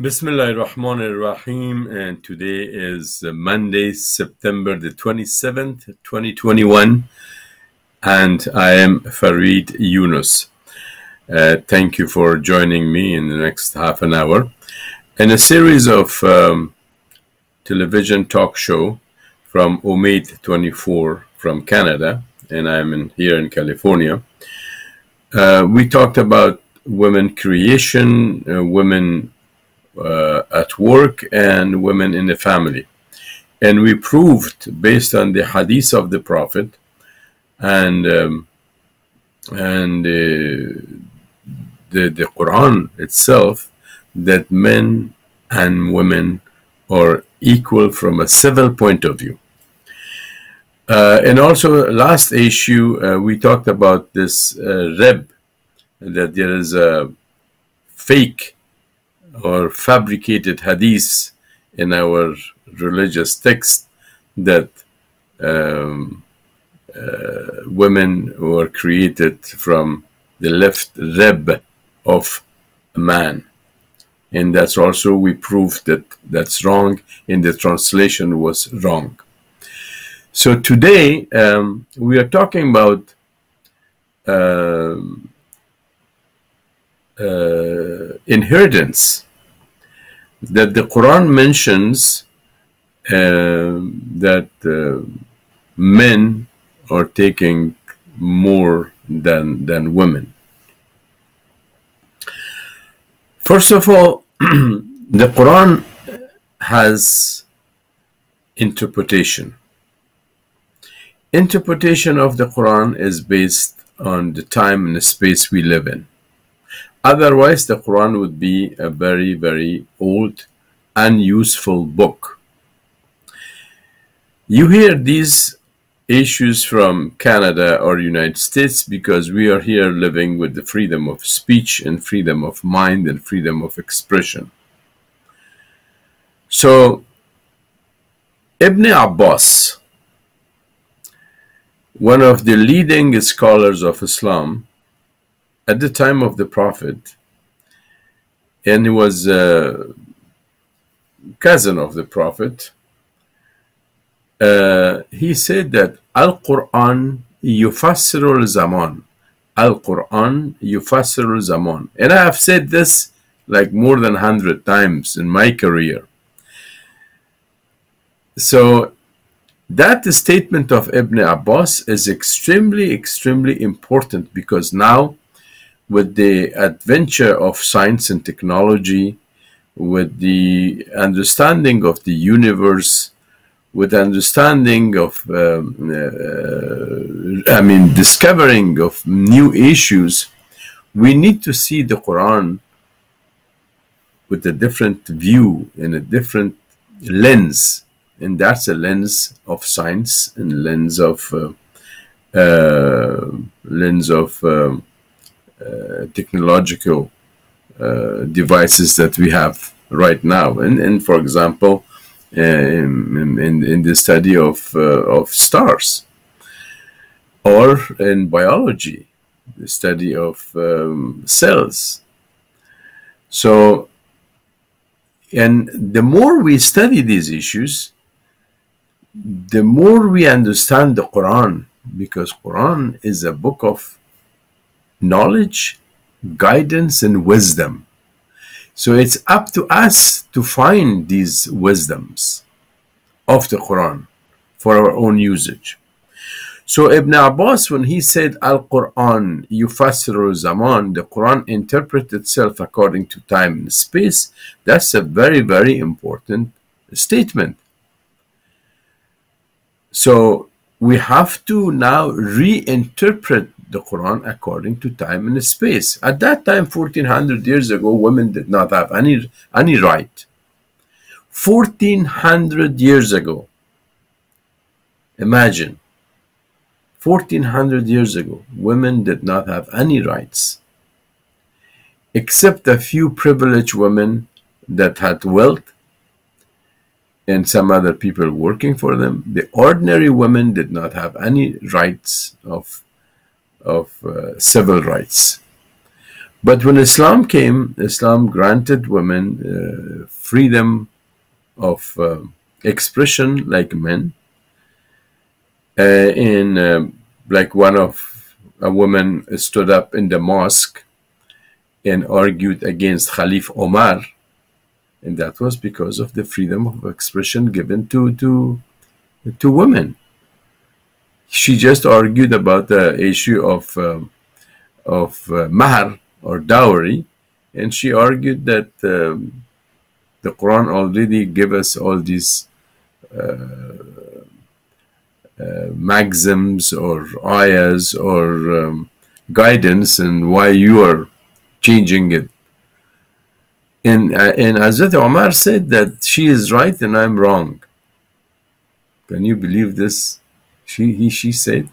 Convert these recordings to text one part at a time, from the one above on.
Bismillah ar-Rahman ar-Rahim, and today is Monday, September the 27th, 2021, and I am Farid Younos. Thank you for joining me in the next half an hour in a series of television talk show from Omid 24 from Canada, and I'm here in California. We talked about women creation, women at work, and women in the family. And we proved, based on the hadith of the Prophet and the Quran itself, that men and women are equal from a civil point of view. And also, last issue, we talked about this reb, that there is a fake or fabricated hadith in our religious text that women were created from the left rib of a man. And that's also, we proved that that's wrong, and the translation was wrong. So today we are talking about inheritance, that the Quran mentions that men are taking more than women. First of all, the Quran has interpretation. Interpretation of the Quran is based on the time and the space we live in. Otherwise, the Quran would be a very, very old, unuseful book. You hear these issues from Canada or United States because we are here living with the freedom of speech and freedom of mind and freedom of expression. So, Ibn Abbas, one of the leading scholars of Islam, at the time of the Prophet, and he was a cousin of the Prophet, he said that Al-Quran yufassiru al-zaman. Al-Quran yufassiru al-zaman. And I have said this like more than 100 times in my career. So that statement of Ibn Abbas is extremely, extremely important, because now, with the adventure of science and technology, with the understanding of the universe, with understanding of, discovering of new issues, we need to see the Quran with a different view, in a different lens. And that's a lens of science and lens of technological devices that we have right now, and for example, in the study of stars, or in biology, the study of cells. So, and the more we study these issues, the more we understand the Quran, because Quran is a book of knowledge, guidance, and wisdom. So it's up to us to find these wisdoms of the Quran for our own usage. So Ibn Abbas, when he said Al-Quran yufassiru zaman, the Quran interprets itself according to time and space, that's a very, very important statement. So we have to now reinterpret the Quran according to time and space. At that time, 1400 years ago, women did not have any right. 1400 years ago. Imagine. 1400 years ago, women did not have any rights, except a few privileged women that had wealth and some other people working for them. The ordinary women did not have any rights of civil rights. But when Islam came, Islam granted women freedom of expression like men. Like a woman stood up in the mosque and argued against Khalif Omar, and that was because of the freedom of expression given to women. She just argued about the issue of mahar or dowry, and she argued that the Quran already gave us all these maxims or ayahs or guidance, and why you are changing it. And Hazrat Omar said that she is right and I'm wrong. Can you believe this? He said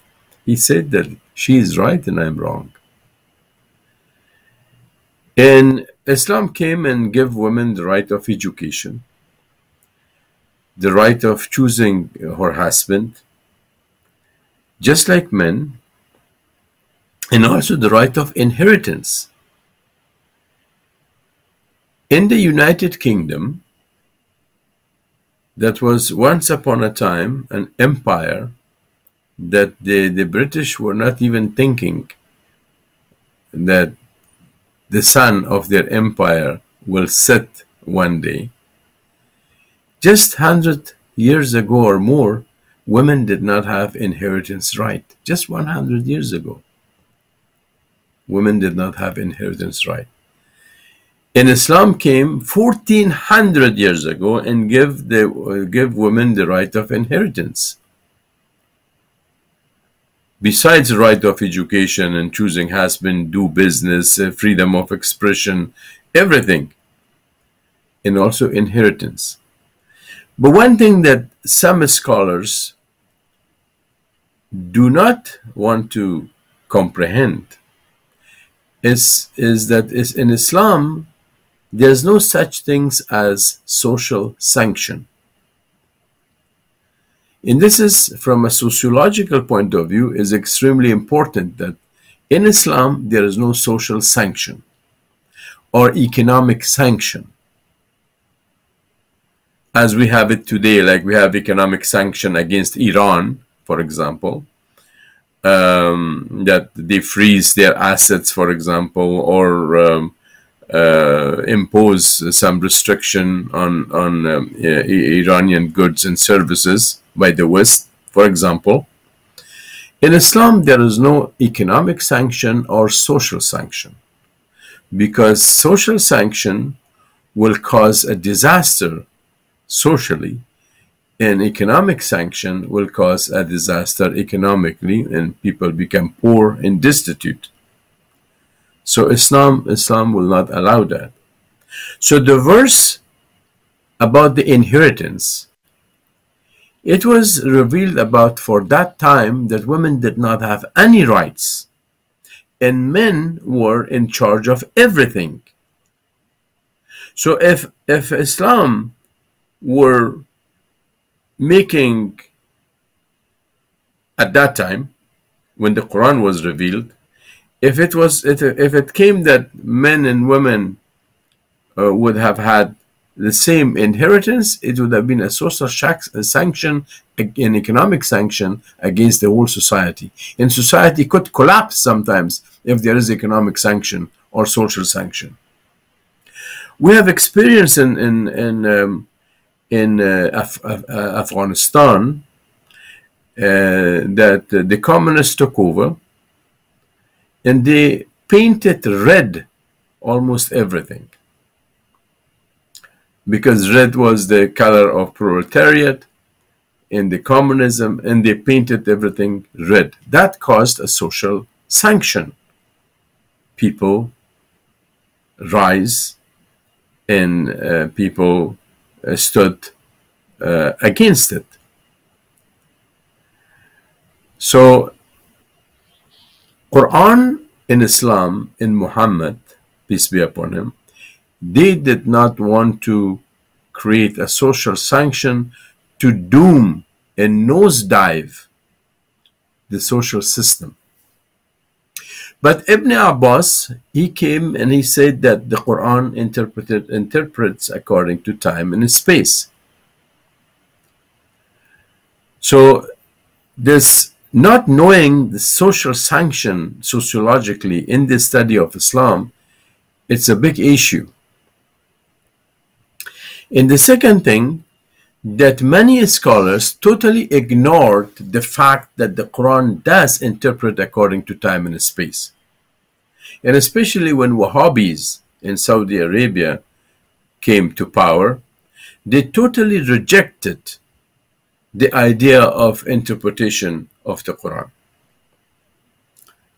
that she is right and I'm wrong. And Islam came and gave women the right of education, the right of choosing her husband, just like men, and also the right of inheritance. In the United Kingdom, that was once upon a time an empire that the British were not even thinking that the sun of their empire will set one day. Just 100 years ago or more, women did not have inheritance right. Just 100 years ago, women did not have inheritance right. And Islam came 1400 years ago and give women the right of inheritance. Besides the right of education and choosing husband, do business, freedom of expression, everything, and also inheritance. But one thing that some scholars do not want to comprehend is that in Islam, there's no such things as social sanction. And this is, from a sociological point of view, is extremely important, that in Islam, there is no social sanction or economic sanction as we have it today. Like we have economic sanction against Iran, for example, that they freeze their assets, for example, or impose some restriction on Iranian goods and services by the West, for example. In Islam, there is no economic sanction or social sanction, because social sanction will cause a disaster socially, and economic sanction will cause a disaster economically, and people become poor and destitute. So Islam will not allow that. So the verse about the inheritance, it was revealed about for that time that women did not have any rights and men were in charge of everything. So if Islam were making, at that time when the Quran was revealed, if it came that men and women would have had the same inheritance, it would have been a social sanction, an economic sanction against the whole society. And society could collapse sometimes if there is economic sanction or social sanction. We have experience in Afghanistan that the communists took over, and they painted red almost everything, because red was the color of proletariat in the communism, and they painted everything red. That caused a social sanction. People rise, and people stood against it. So Quran in Islam, in Muhammad, peace be upon him, they did not want to create a social sanction to doom and nosedive the social system. But Ibn Abbas, he came and he said that the Quran interprets according to time and space. So this not knowing the social sanction sociologically in the study of Islam, it's a big issue. And the second thing, that many scholars totally ignored the fact that the Quran does interpret according to time and space. And especially when Wahhabis in Saudi Arabia came to power, they totally rejected the idea of interpretation of the Quran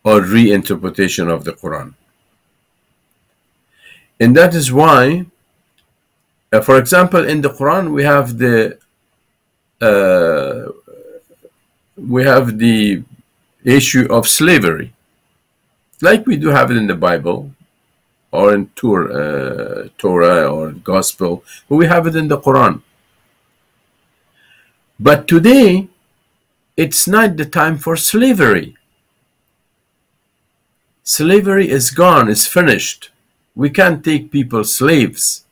or reinterpretation of the Quran. And that is why, for example, in the Quran we have the issue of slavery, like we do have it in the Bible or in Torah or Gospel, but we have it in the Quran. But today, it's not the time for slavery. Slavery is gone, it's finished. We can't take people slaves.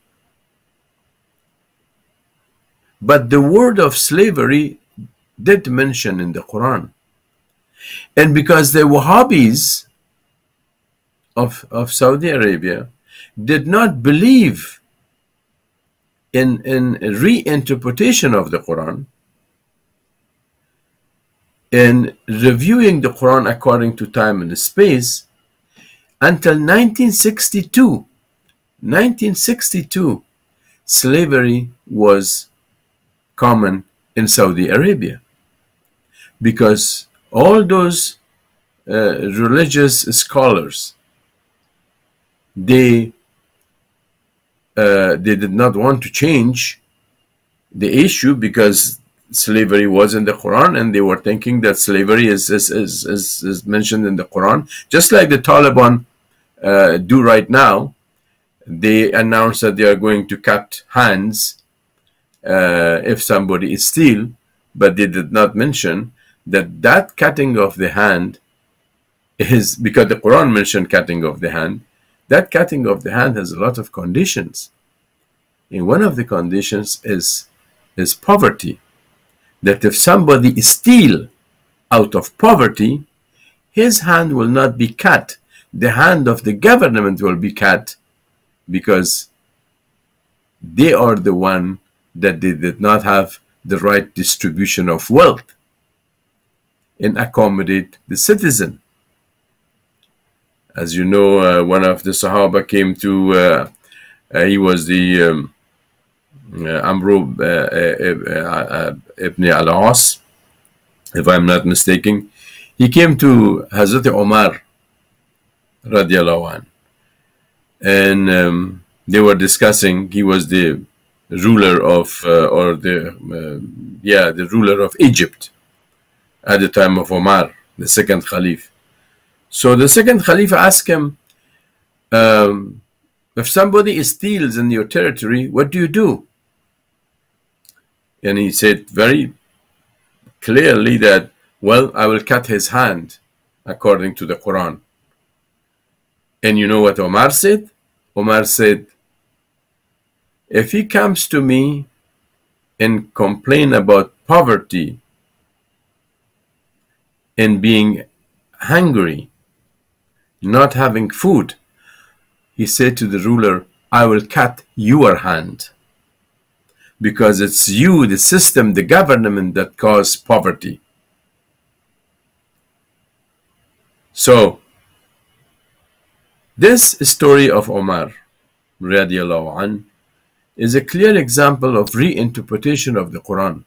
But the word of slavery did mention in the Quran. And because the Wahhabis of Saudi Arabia did not believe in reinterpretation of the Quran, in reviewing the Quran according to time and space, until 1962, slavery was common in Saudi Arabia, because all those religious scholars, they did not want to change the issue, because slavery was in the Quran, and they were thinking that slavery is mentioned in the Quran, just like the Taliban do right now. They announce that they are going to cut hands if somebody is steal, but they did not mention that cutting of the hand is because the Quran mentioned cutting of the hand. That cutting of the hand has a lot of conditions, and one of the conditions is poverty. That if somebody steal out of poverty, his hand will not be cut. The hand of the government will be cut, because they are the one that they did not have the right distribution of wealth and accommodate the citizen. As you know, one of the Sahaba came to, he was the Amru ibn al-As, if I'm not mistaken. He came to Hazrat Umar radiallahu anh, and they were discussing. He was the ruler of the ruler of Egypt at the time of Umar, the second Caliph. So the second Caliph asked him, if somebody steals in your territory, what do you do? And he said very clearly that, well, I will cut his hand according to the Quran. And you know what Omar said? Omar said, if he comes to me and complain about poverty and being hungry, not having food, he said to the ruler, I will cut your hand, because it's you, the system, the government that caused poverty. So this story of Omar radiallahu anh is a clear example of reinterpretation of the Quran.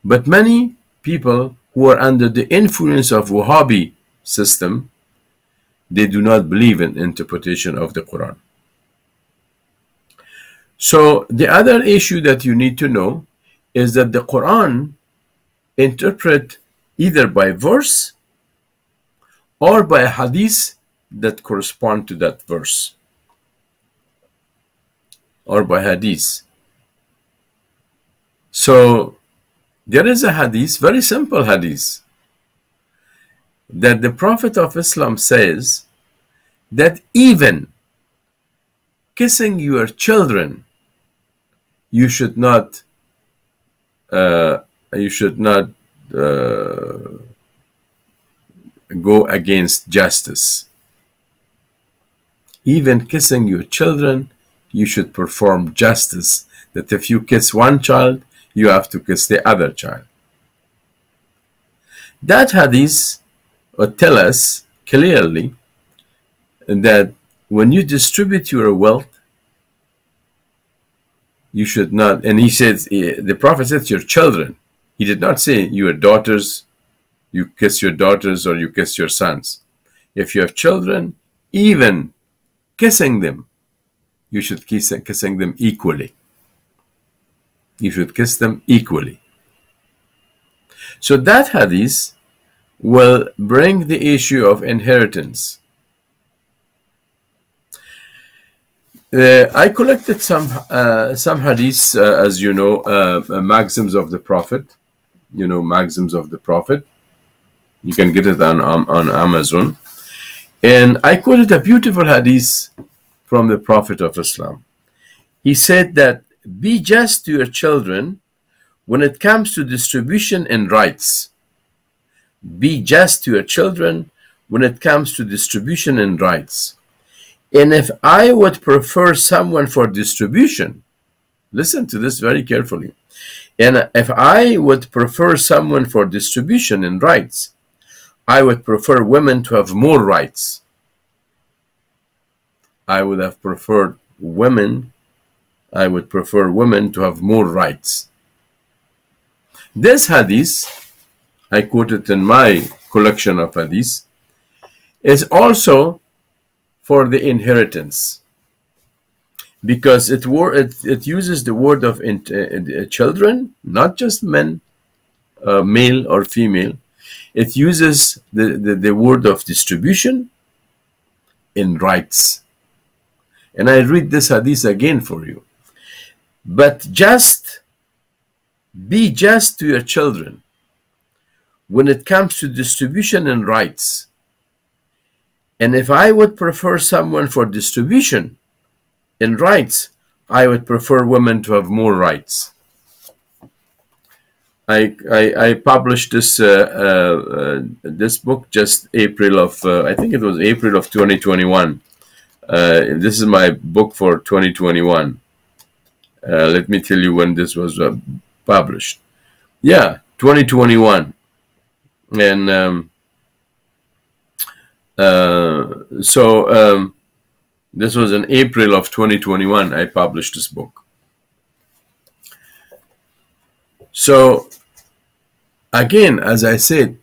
But many people who are under the influence of Wahhabi system, they do not believe in interpretation of the Quran. So the other issue that you need to know is that the Quran interpret either by verse or by a hadith that correspond to that verse, or by hadith. So there is a hadith, very simple hadith, that the Prophet of Islam says that even kissing your children, you should not go against justice. Even kissing your children, you should perform justice. That if you kiss one child, you have to kiss the other child. That hadith will tell us clearly that when you distribute your wealth, you should not, and he says, the Prophet said your children. He did not say your daughters, you kiss your daughters or you kiss your sons. If you have children, even kissing them, you should kissing them equally. You should kiss them equally. So that hadith will bring the issue of inheritance. I collected some hadiths, as you know, maxims of the Prophet. You know, maxims of the Prophet. You can get it on Amazon. And I quoted a beautiful hadith from the Prophet of Islam. He said that, be just to your children when it comes to distribution and rights. Be just to your children when it comes to distribution and rights. And if I would prefer someone for distribution, listen to this very carefully. And if I would prefer someone for distribution and rights, I would prefer women to have more rights. I would prefer women to have more rights. This hadith, I quoted in my collection of hadiths, is also for the inheritance, because it uses the word of children, not just men, male or female. It uses the word of distribution in rights. And I read this hadith again for you. But be just to your children when it comes to distribution and rights. And if I would prefer someone for distribution and rights, I would prefer women to have more rights. I published this this book just April of I think it was April of 2021. This is my book for 2021. Let me tell you when this was published. Yeah, 2021. And this was in April of 2021 I published this book. So again, as I said,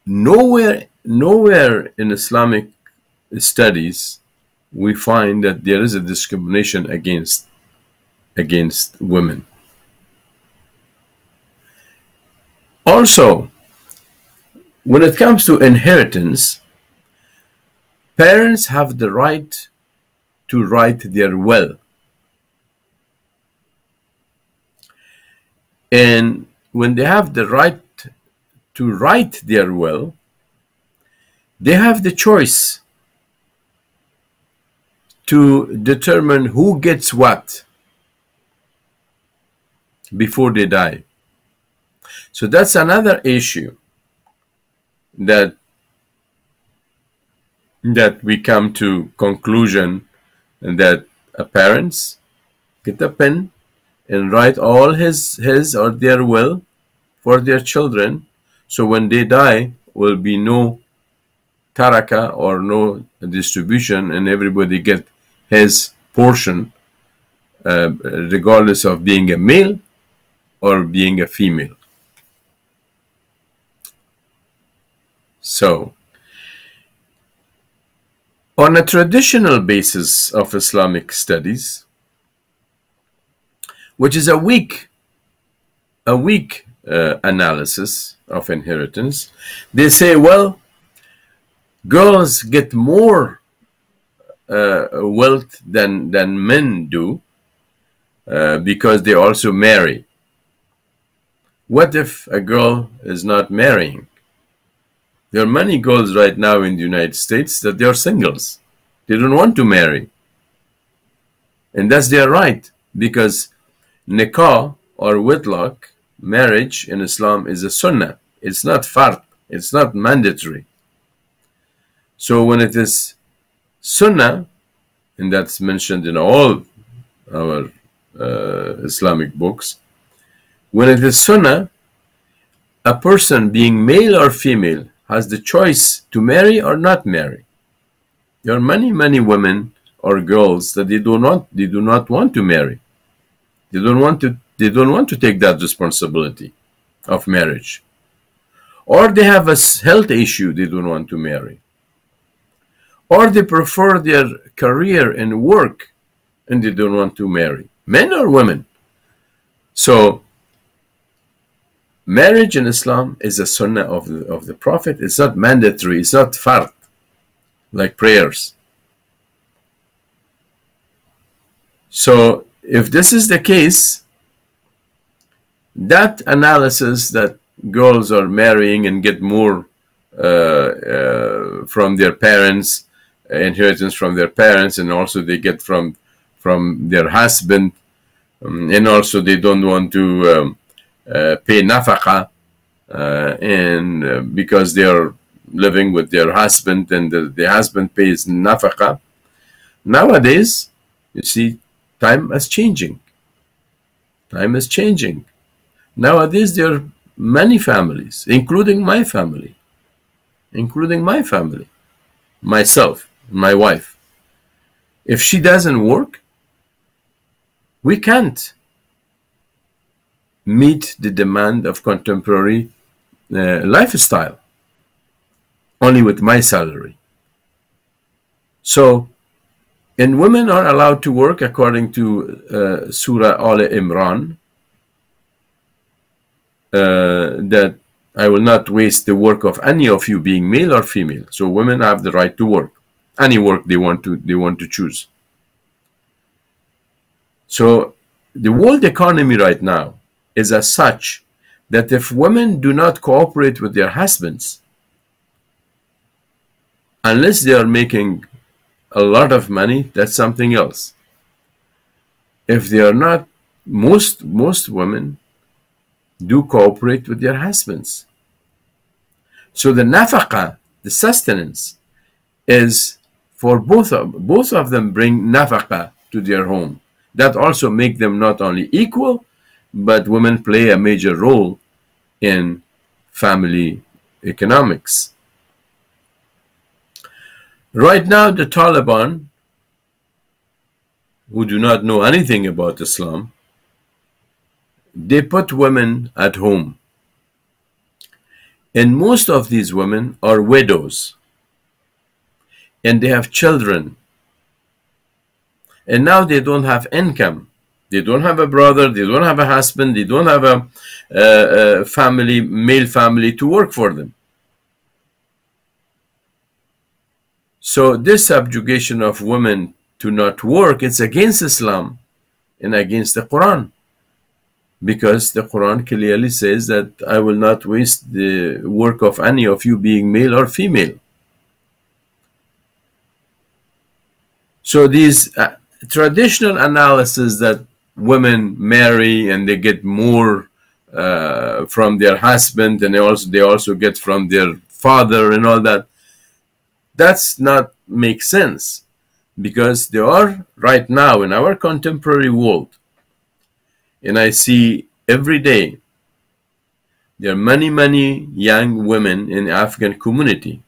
nowhere in Islamic studies we find that there is a discrimination against women. Also, when it comes to inheritance, parents have the right to write their will. And when they have the right to write their will, they have the choice to determine who gets what before they die. So that's another issue that we come to conclusion that parents get a pen and write all his or their will for their children, so when they die will be no taraka or no distribution, and everybody get his portion, regardless of being a male or being a female. So, on a traditional basis of Islamic studies, which is a weak analysis of inheritance, they say, well, girls get more wealth than men do because they also marry. What if a girl is not marrying? There are many girls right now in the United States that they are singles. They don't want to marry. And that's their right, because nikah or wedlock, marriage in Islam, is a sunnah. It's not fard. It's not mandatory. So when it is sunnah, and that's mentioned in all our Islamic books, when it is sunnah, a person being male or female has the choice to marry or not marry. There are many, many women or girls that they do not want to marry. They don't want to take that responsibility of marriage. Or they have a health issue, they don't want to marry. Or they prefer their career and work and they don't want to marry. Men or women. So marriage in Islam is a sunnah of the Prophet. It's not mandatory. It's not fard, like prayers. So if this is the case, that analysis that girls are marrying and get more from their parents, inheritance from their parents, and also they get from their husband, and also they don't want to pay nafaqa, and because they are living with their husband and the husband pays nafaqa. Nowadays, you see, time is changing. Time is changing. Nowadays, there are many families, including my family, myself, my wife. If she doesn't work, we can't meet the demand of contemporary lifestyle only with my salary. So, and women are allowed to work according to Surah Al Imran, that I will not waste the work of any of you, being male or female. So women have the right to work, any work they want to choose. So the world economy right now is as such that if women do not cooperate with their husbands, unless they are making a lot of money, that's something else. If they are not, most women do cooperate with their husbands. So the nafaqa, the sustenance, is for both of them bring nafaqa to their home. That also make them not only equal, but women play a major role in family economics. Right now, the Taliban, who do not know anything about Islam, they put women at home. And most of these women are widows. And they have children. And now they don't have income. They don't have a brother, they don't have a husband, they don't have a family, male family to work for them. So this subjugation of women to not work, it's against Islam and against the Quran. Because the Quran clearly says that I will not waste the work of any of you, being male or female. So these traditional analysis that women marry and they get more from their husband, and they also get from their father and all that, that's not make sense, because there are right now in our contemporary world, and I see every day, there are many young women in the African community.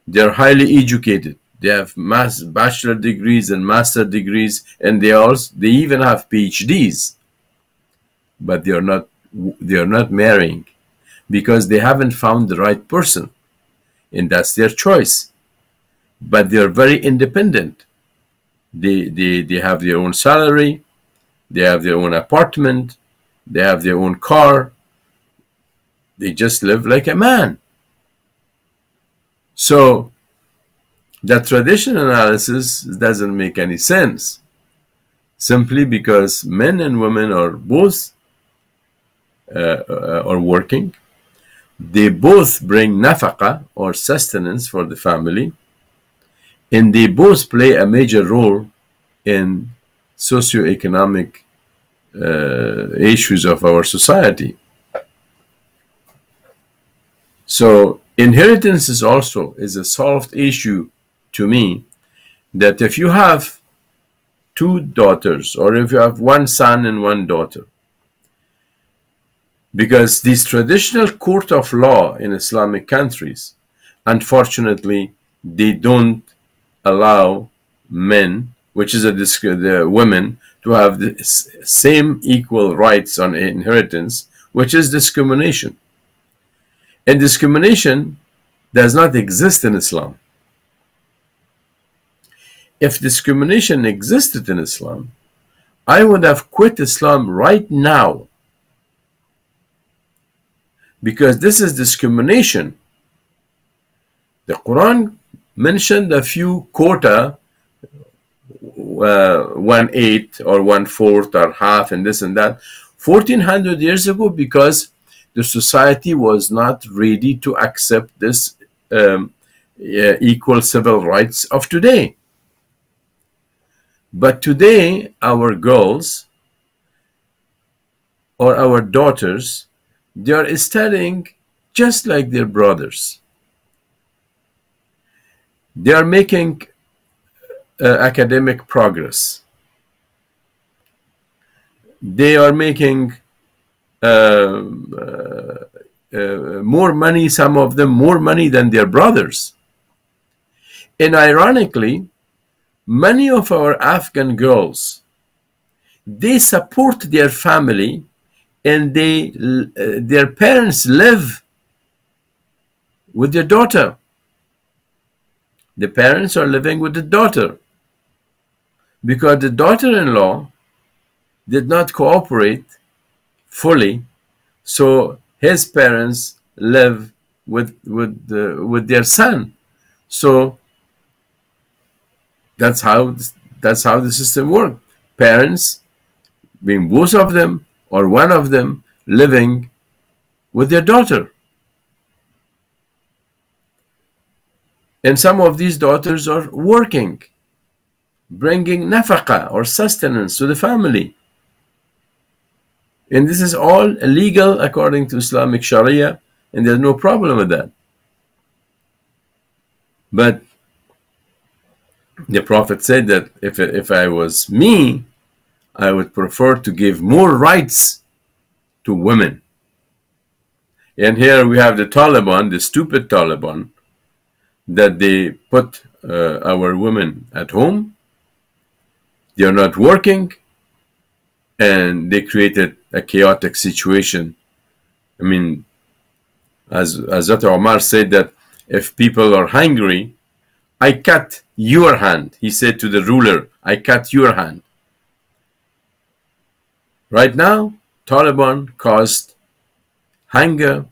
They are highly educated. They have bachelor degrees and master degrees, and they even have PhDs, but they are not marrying because they haven't found the right person, and that's their choice. But they are very independent. They have their own salary, they have their own apartment, they have their own car. They just live like a man. So that traditional analysis doesn't make any sense, simply because men and women are both are working. They both bring nafaqa or sustenance for the family, and they both play a major role in socioeconomic issues of our society. So inheritance is also a solved issue to me, that if you have two daughters, or if you have one son and one daughter, because these traditional court of law in Islamic countries, unfortunately, they don't allow men, which is the women, to have the same equal rights on inheritance, which is discrimination. And discrimination does not exist in Islam. If discrimination existed in Islam, I would have quit Islam right now, because this is discrimination. The Quran mentioned a few quota, 1/8 or 1/4 or half and this and that, 1400 years ago, because the society was not ready to accept this equal civil rights of today. But today, our girls or our daughters, they are studying just like their brothers. They are making academic progress. They are making more money, some of them more money than their brothers. And ironically, many of our Afghan girls, they support their family, and their parents live with their daughter. The parents are living with the daughter because the daughter-in-law did not cooperate fully, so his parents live with their son. So that's how the system works. Parents, being both of them or one of them, living with their daughter. And some of these daughters are working, bringing nafaqa or sustenance to the family. And this is all illegal according to Islamic Sharia, and there's no problem with that. But the Prophet said that if I was me, I would prefer to give more rights to women. And here we have the Taliban, the stupid Taliban, that they put our women at home. They are not working, and they created a chaotic situation. I mean, as Hazrat Omar said, that if people are hungry, I cut your hand. He said to the ruler, I cut your hand. Right now, Taliban caused hunger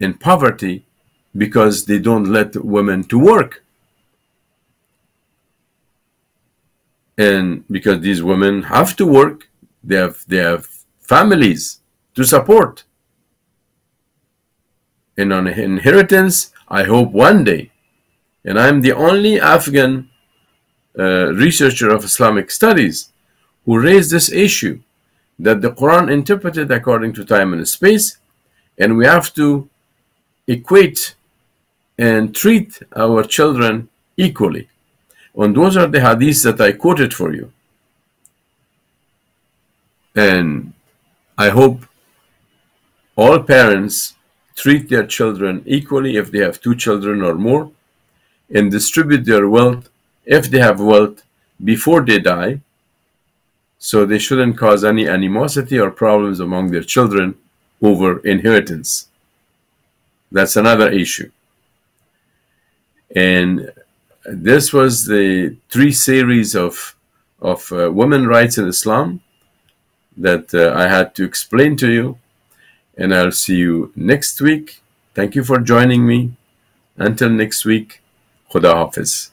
and poverty because they don't let women to work. And because these women have to work, they have families to support. And on inheritance, I hope one day, and I'm the only Afghan researcher of Islamic studies who raised this issue, that the Quran interpreted according to time and space, and we have to equate and treat our children equally. And those are the hadiths that I quoted for you. And I hope all parents treat their children equally if they have 2 children or more, and distribute their wealth, if they have wealth, before they die, so they shouldn't cause any animosity or problems among their children over inheritance. That's another issue. And this was the 3 series of women rights in Islam that I had to explain to you. And I'll see you next week. Thank you for joining me. Until next week, Khuda Hafiz.